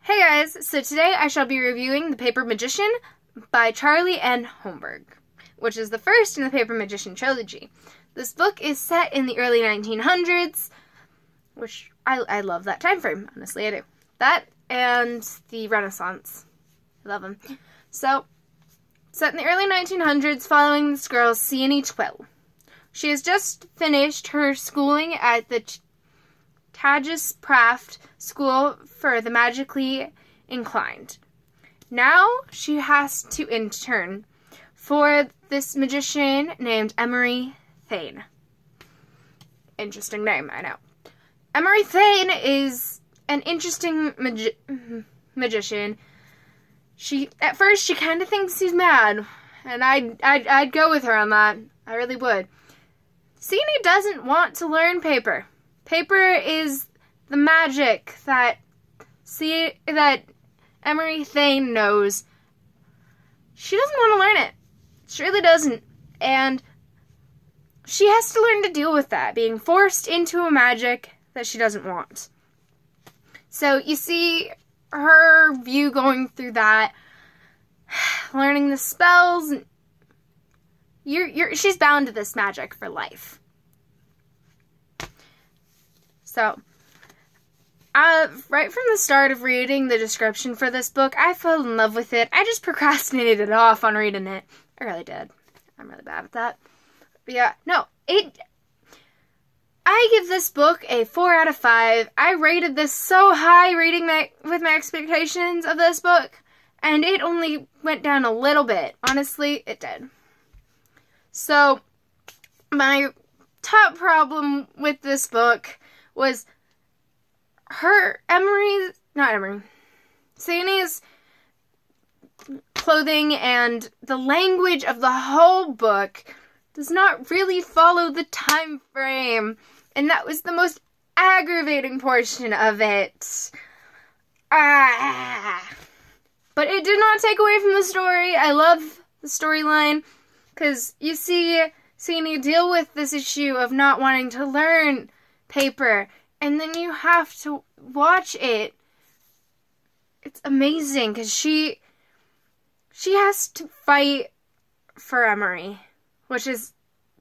Hey guys, so today I shall be reviewing The Paper Magician by Charlie N. Holmberg, which is the first in the Paper Magician trilogy. This book is set in the early 1900s, which I love that time frame, honestly, I do. That and the Renaissance. I love them. So, set in the early 1900s following this girl, Sienna Twill. She has just finished her schooling at the Tagus Praft School for the Magically Inclined. Now she has to intern for this magician named Emery Thane. Interesting name, I know. Emery Thane is an interesting magician. At first she kind of thinks he's mad, and I'd go with her on that. I really would. Sienna doesn't want to learn paper. Paper is the magic that Emery Thane knows. She doesn't want to learn it. She really doesn't. And she has to learn to deal with that, being forced into a magic that she doesn't want. So you see her view going through that, learning the spells. She's bound to this magic for life. So, right from the start of reading the description for this book, I fell in love with it. I just procrastinated it off on reading it. I really did. I'm really bad at that. But yeah, no, I give this book a 4 out of 5. I rated this so high with my expectations of this book, and it only went down a little bit. Honestly, it did. So, my top problem with this book was Sienna's clothing, and the language of the whole book does not really follow the time frame, and that was the most aggravating portion of it. But it did not take away from the story. I love the storyline, because you see Sienna deal with this issue of not wanting to learn paper, and then you have to watch it. It's amazing, because she has to fight for Emery, which is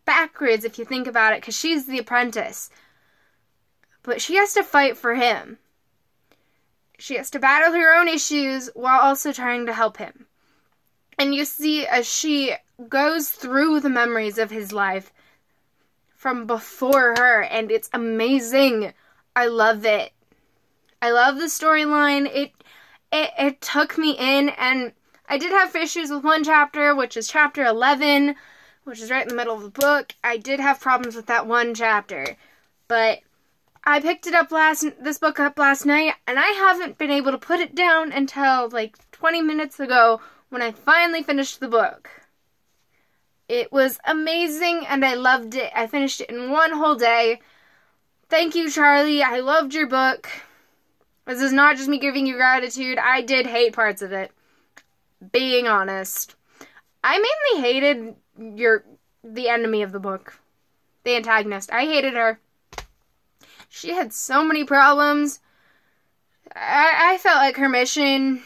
backwards if you think about it, because she's the apprentice. But she has to fight for him. She has to battle her own issues while also trying to help him. And you see as she goes through the memories of his life from before her, and it's amazing. I love it. I love the storyline. It took me in, and I did have issues with one chapter, which is chapter 11, which is right in the middle of the book. I did have problems with that one chapter, but I picked this book up last night, and I haven't been able to put it down until like 20 minutes ago when I finally finished the book. It was amazing, and I loved it. I finished it in one whole day. Thank you, Charlie. I loved your book. This is not just me giving you gratitude. I did hate parts of it. Being honest. I mainly hated the enemy of the book. The antagonist. I hated her. She had so many problems. I felt like her mission,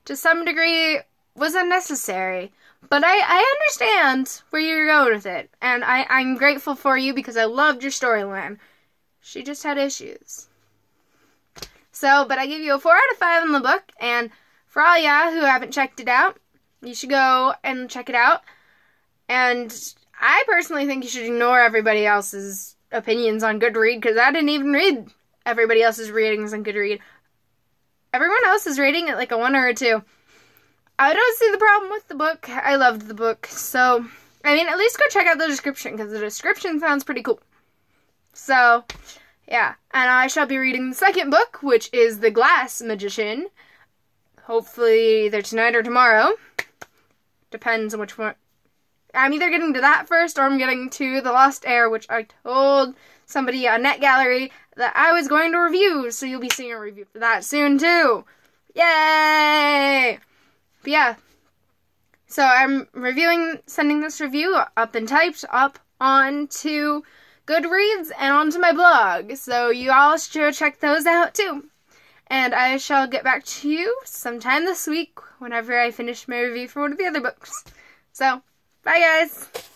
to some degree, was unnecessary. But I understand where you're going with it. And I'm grateful for you because I loved your storyline. She just had issues. So, but I give you a 4 out of 5 in the book. And for all ya who haven't checked it out, you should go and check it out. And I personally think you should ignore everybody else's opinions on Goodreads, because I didn't even read everybody else's ratings on Goodreads. Everyone else is rating it like a 1 or a 2. I don't see the problem with the book. I loved the book. So, I mean, at least go check out the description, because the description sounds pretty cool. So, yeah. And I shall be reading the second book, which is The Glass Magician. Hopefully either tonight or tomorrow. Depends on which one. I'm either getting to that first, or I'm getting to The Lost Heir, which I told somebody on NetGallery that I was going to review. So you'll be seeing a review for that soon, too. Yay! But yeah, so I'm sending this review up and typed up onto Goodreads and onto my blog. So you all should check those out too. And I shall get back to you sometime this week whenever I finish my review for one of the other books. So, bye guys!